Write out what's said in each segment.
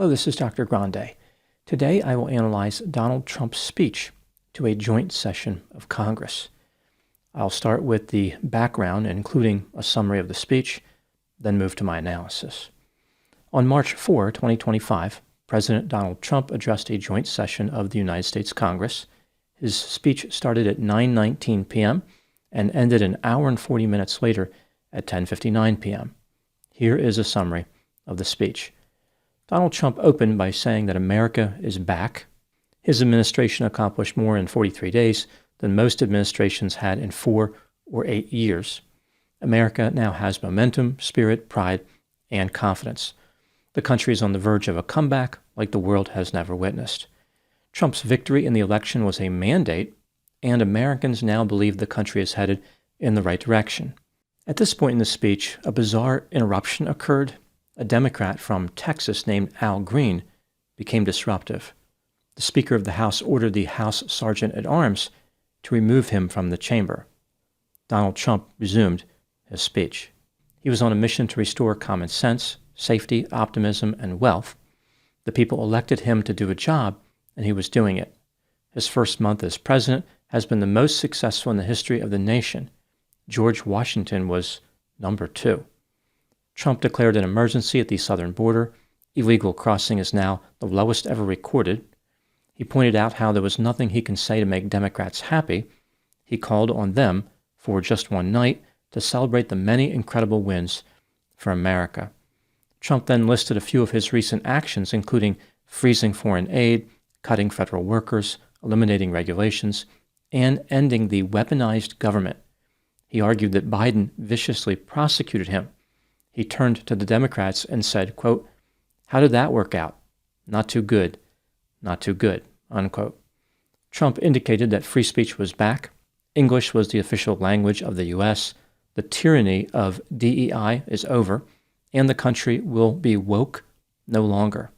Hello, this is Dr. Grande. Today I will analyze Donald Trump's speech to a joint session of Congress. I'll start with the background, including a summary of the speech, then move to my analysis. On March 4, 2025, President Donald Trump addressed a joint session of the United States Congress. His speech started at 9:19 p.m. and ended an hour and 40 minutes later at 10:59 p.m. Here is a summary of the speech. Donald Trump opened by saying that America is back. His administration accomplished more in 43 days than most administrations had in 4 or 8 years. America now has momentum, spirit, pride, and confidence. The country is on the verge of a comeback like the world has never witnessed. Trump's victory in the election was a mandate, and Americans now believe the country is headed in the right direction. At this point in the speech, a bizarre interruption occurred. A Democrat from Texas named Al Green became disruptive. The Speaker of the House ordered the House Sergeant-at-Arms to remove him from the chamber. Donald Trump resumed his speech. He was on a mission to restore common sense, safety, optimism, and wealth. The people elected him to do a job, and he was doing it. His first month as president has been the most successful in the history of the nation. George Washington was number 2. Trump declared an emergency at the southern border. Illegal crossing is now the lowest ever recorded. He pointed out how there was nothing he can say to make Democrats happy. He called on them for just one night to celebrate the many incredible wins for America. Trump then listed a few of his recent actions, including freezing foreign aid, cutting federal workers, eliminating regulations, and ending the weaponized government. He argued that Biden viciously prosecuted him. He turned to the Democrats and said, quote, "How did that work out? Not too good, not too good," unquote. Trump indicated that free speech was back. English was the official language of the U.S. The tyranny of DEI is over, and the country will be woke no longer.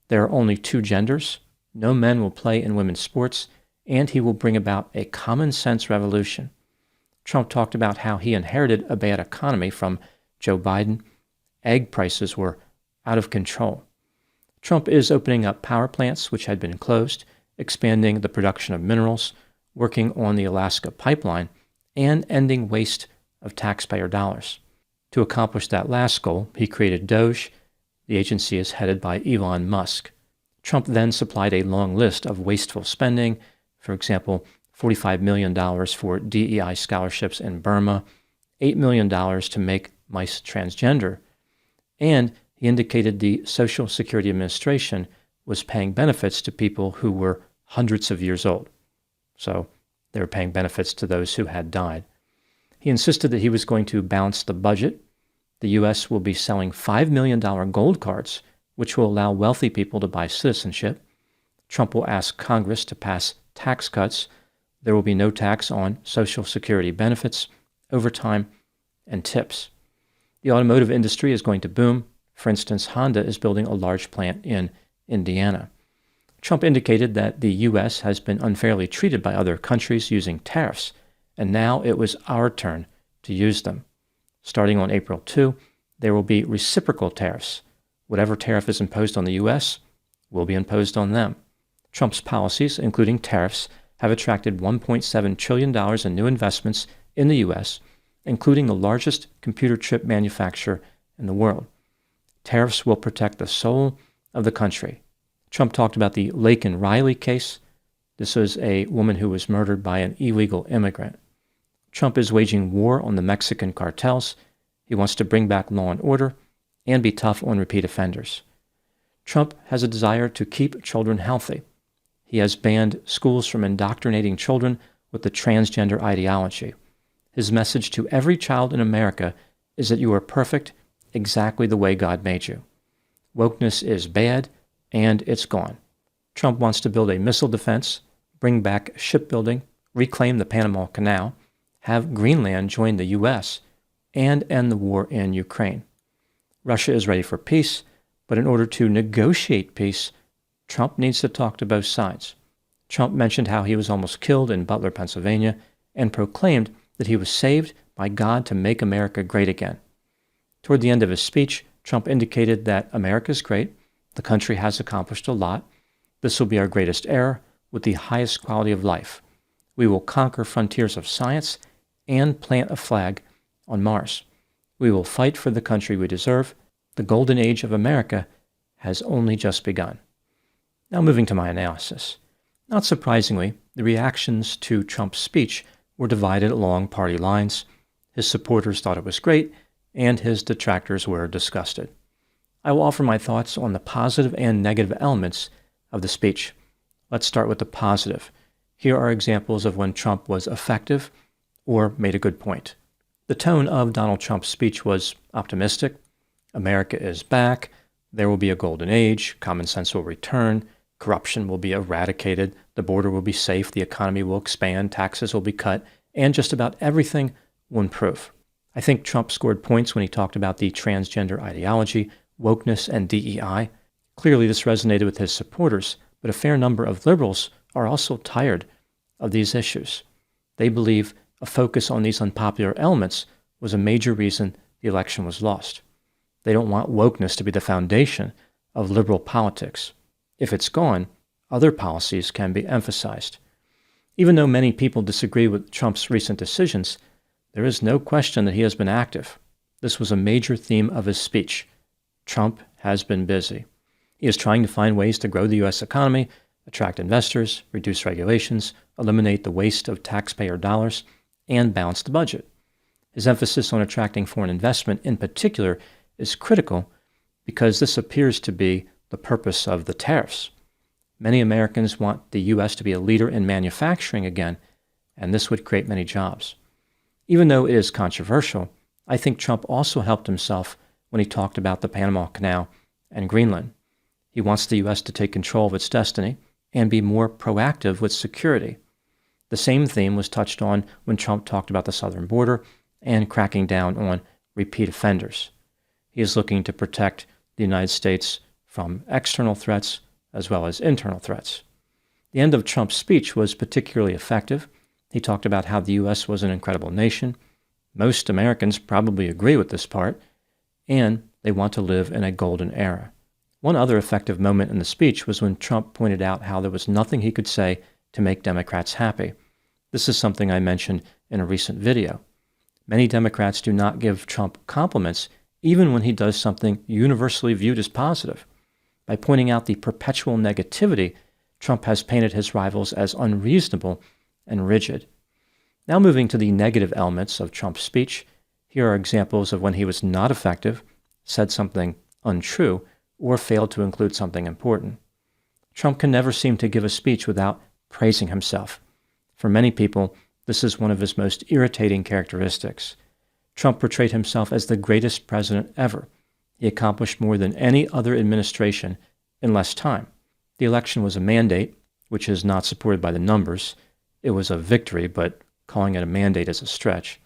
There are only 2 genders. No men will play in women's sports, and he will bring about a common sense revolution. Trump talked about how he inherited a bad economy from Joe Biden. Egg prices were out of control. Trump is opening up power plants which had been closed, expanding the production of minerals, working on the Alaska pipeline, and ending waste of taxpayer dollars. To accomplish that last goal, he created DOGE. The agency is headed by Elon Musk. Trump then supplied a long list of wasteful spending, for example, $45 million for DEI scholarships in Burma, $8 million to make mice transgender, and he indicated the Social Security Administration was paying benefits to people who were hundreds of years old. So they were paying benefits to those who had died. He insisted that he was going to balance the budget. The U.S. will be selling $5 million gold cards, which will allow wealthy people to buy citizenship. Trump will ask Congress to pass tax cuts. There will be no tax on Social Security benefits, overtime, and tips. The automotive industry is going to boom. For instance, Honda is building a large plant in Indiana. Trump indicated that the U.S. has been unfairly treated by other countries using tariffs, and now it was our turn to use them. Starting on April 2, there will be reciprocal tariffs. Whatever tariff is imposed on the U.S. will be imposed on them. Trump's policies, including tariffs, have attracted $1.7 trillion in new investments in the U.S., including the largest computer chip manufacturer in the world. Tariffs will protect the soul of the country. Trump talked about the Laken Riley case. This was a woman who was murdered by an illegal immigrant. Trump is waging war on the Mexican cartels. He wants to bring back law and order and be tough on repeat offenders. Trump has a desire to keep children healthy. He has banned schools from indoctrinating children with the transgender ideology. His message to every child in America is that you are perfect exactly the way God made you. Wokeness is bad, and it's gone. Trump wants to build a missile defense, bring back shipbuilding, reclaim the Panama Canal, have Greenland join the U.S., and end the war in Ukraine. Russia is ready for peace, but in order to negotiate peace, Trump needs to talk to both sides. Trump mentioned how he was almost killed in Butler, Pennsylvania, and proclaimed that he was saved by God to make America great again. Toward the end of his speech, Trump indicated that America is great, The country has accomplished a lot. This will be our greatest era with the highest quality of life. We will conquer frontiers of science and plant a flag on Mars. We will fight for the country we deserve. The golden age of America has only just begun. Now moving to my analysis. Not surprisingly, the reactions to Trump's speech were divided along party lines. His supporters thought it was great, and his detractors were disgusted. I will offer my thoughts on the positive and negative elements of the speech. Let's start with the positive. Here are examples of when Trump was effective or made a good point. The tone of Donald Trump's speech was optimistic. America is back. There will be a golden age. Common sense will return. Corruption will be eradicated. The border will be safe. The economy will expand. Taxes will be cut. And just about everything will improve. I think Trump scored points when he talked about the transgender ideology, wokeness, and DEI. Clearly, this resonated with his supporters, but a fair number of liberals are also tired of these issues. They believe a focus on these unpopular elements was a major reason the election was lost. They don't want wokeness to be the foundation of liberal politics. If it's gone, other policies can be emphasized. Even though many people disagree with Trump's recent decisions, there is no question that he has been active. This was a major theme of his speech. Trump has been busy. He is trying to find ways to grow the U.S. economy, attract investors, reduce regulations, eliminate the waste of taxpayer dollars, and balance the budget. His emphasis on attracting foreign investment in particular is critical because this appears to be the purpose of the tariffs. Many Americans want the U.S. to be a leader in manufacturing again, and this would create many jobs. Even though it is controversial, I think Trump also helped himself when he talked about the Panama Canal and Greenland. He wants the U.S. to take control of its destiny and be more proactive with security. The same theme was touched on when Trump talked about the southern border and cracking down on repeat offenders. He is looking to protect the United States from external threats as well as internal threats. The end of Trump's speech was particularly effective. He talked about how the U.S. was an incredible nation. Most Americans probably agree with this part, and they want to live in a golden era. One other effective moment in the speech was when Trump pointed out how there was nothing he could say to make Democrats happy. This is something I mentioned in a recent video. Many Democrats do not give Trump compliments even when he does something universally viewed as positive. By pointing out the perpetual negativity, Trump has painted his rivals as unreasonable and rigid. Now moving to the negative elements of Trump's speech, here are examples of when he was not effective, said something untrue, or failed to include something important. Trump can never seem to give a speech without praising himself. For many people, this is one of his most irritating characteristics. Trump portrayed himself as the greatest president ever. He accomplished more than any other administration in less time. The election was a mandate, which is not supported by the numbers. It was a victory, but calling it a mandate is a stretch.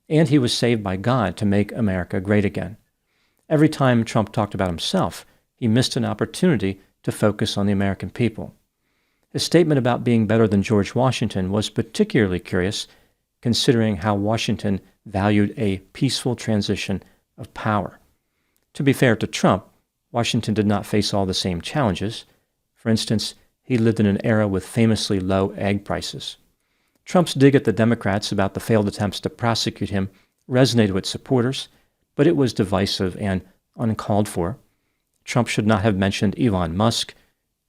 And he was saved by God to make America great again. Every time Trump talked about himself, he missed an opportunity to focus on the American people. His statement about being better than George Washington was particularly curious, considering how Washington valued a peaceful transition of power. To be fair to Trump, Washington did not face all the same challenges. For instance, he lived in an era with famously low egg prices. Trump's dig at the Democrats about the failed attempts to prosecute him resonated with supporters, but it was divisive and uncalled for. Trump should not have mentioned Elon Musk.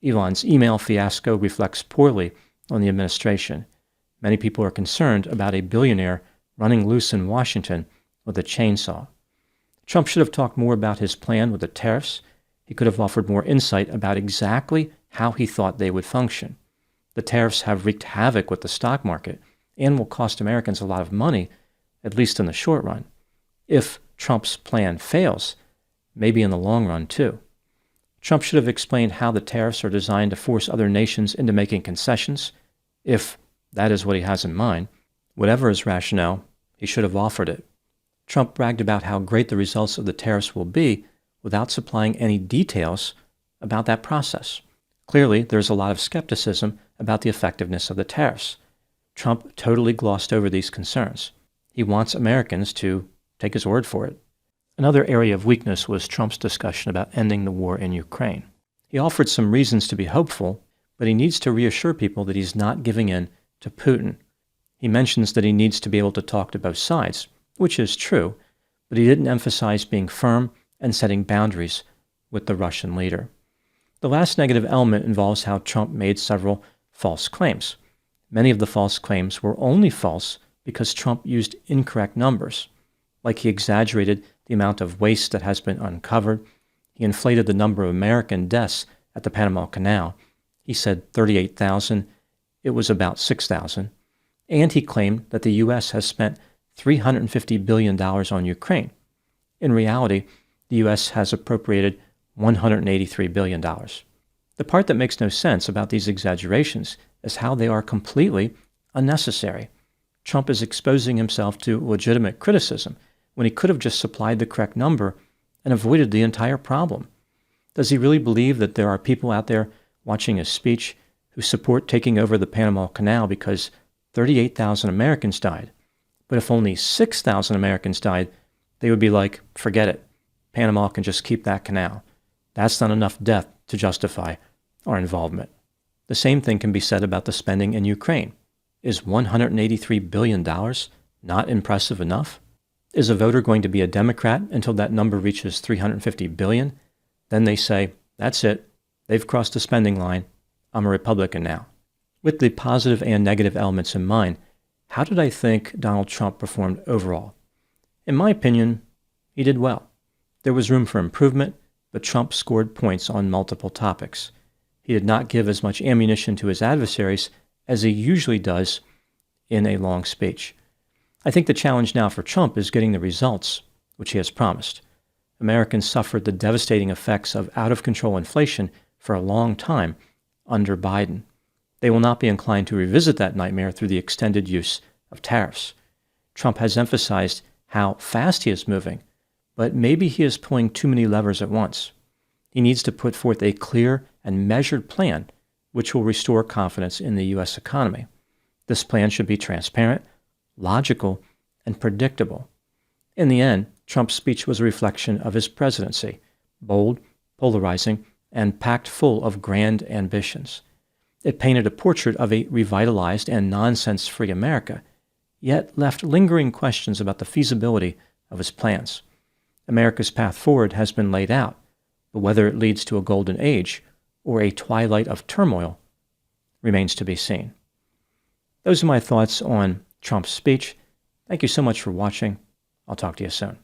Elon's email fiasco reflects poorly on the administration. Many people are concerned about a billionaire running loose in Washington with a chainsaw. Trump should have talked more about his plan with the tariffs. He could have offered more insight about exactly how he thought they would function. The tariffs have wreaked havoc with the stock market and will cost Americans a lot of money, at least in the short run. If Trump's plan fails, maybe in the long run too. Trump should have explained how the tariffs are designed to force other nations into making concessions, if that is what he has in mind. Whatever his rationale, he should have offered it. Trump bragged about how great the results of the tariffs will be without supplying any details about that process. Clearly, there's a lot of skepticism about the effectiveness of the tariffs. Trump totally glossed over these concerns. He wants Americans to take his word for it. Another area of weakness was Trump's discussion about ending the war in Ukraine. He offered some reasons to be hopeful, but he needs to reassure people that he's not giving in to Putin. He mentions that he needs to be able to talk to both sides, which is true, but he didn't emphasize being firm and setting boundaries with the Russian leader. The last negative element involves how Trump made several false claims. Many of the false claims were only false because Trump used incorrect numbers, like he exaggerated the amount of waste that has been uncovered. He inflated the number of American deaths at the Panama Canal. He said 38,000. It was about 6,000. And he claimed that the U.S. has spent $350 billion on Ukraine. In reality, the U.S. has appropriated $183 billion. The part that makes no sense about these exaggerations is how they are completely unnecessary. Trump is exposing himself to legitimate criticism when he could have just supplied the correct number and avoided the entire problem. Does he really believe that there are people out there watching his speech who support taking over the Panama Canal because 38,000 Americans died? But if only 6,000 Americans died, they would be like, forget it. Panama can just keep that canal. That's not enough death to justify our involvement. The same thing can be said about the spending in Ukraine. Is $183 billion not impressive enough? Is a voter going to be a Democrat until that number reaches $350 billion? Then they say, that's it. They've crossed the spending line. I'm a Republican now. With the positive and negative elements in mind, how did I think Donald Trump performed overall? In my opinion, he did well. There was room for improvement, but Trump scored points on multiple topics. He did not give as much ammunition to his adversaries as he usually does in a long speech. I think the challenge now for Trump is getting the results, which he has promised. Americans suffered the devastating effects of out-of-control inflation for a long time under Biden. They will not be inclined to revisit that nightmare through the extended use of tariffs. Trump has emphasized how fast he is moving, but maybe he is pulling too many levers at once. He needs to put forth a clear and measured plan which will restore confidence in the U.S. economy. This plan should be transparent, logical, and predictable. In the end, Trump's speech was a reflection of his presidency, bold, polarizing, and packed full of grand ambitions. It painted a portrait of a revitalized and nonsense-free America, yet left lingering questions about the feasibility of his plans. America's path forward has been laid out, but whether it leads to a golden age or a twilight of turmoil remains to be seen. Those are my thoughts on Trump's speech. Thank you so much for watching. I'll talk to you soon.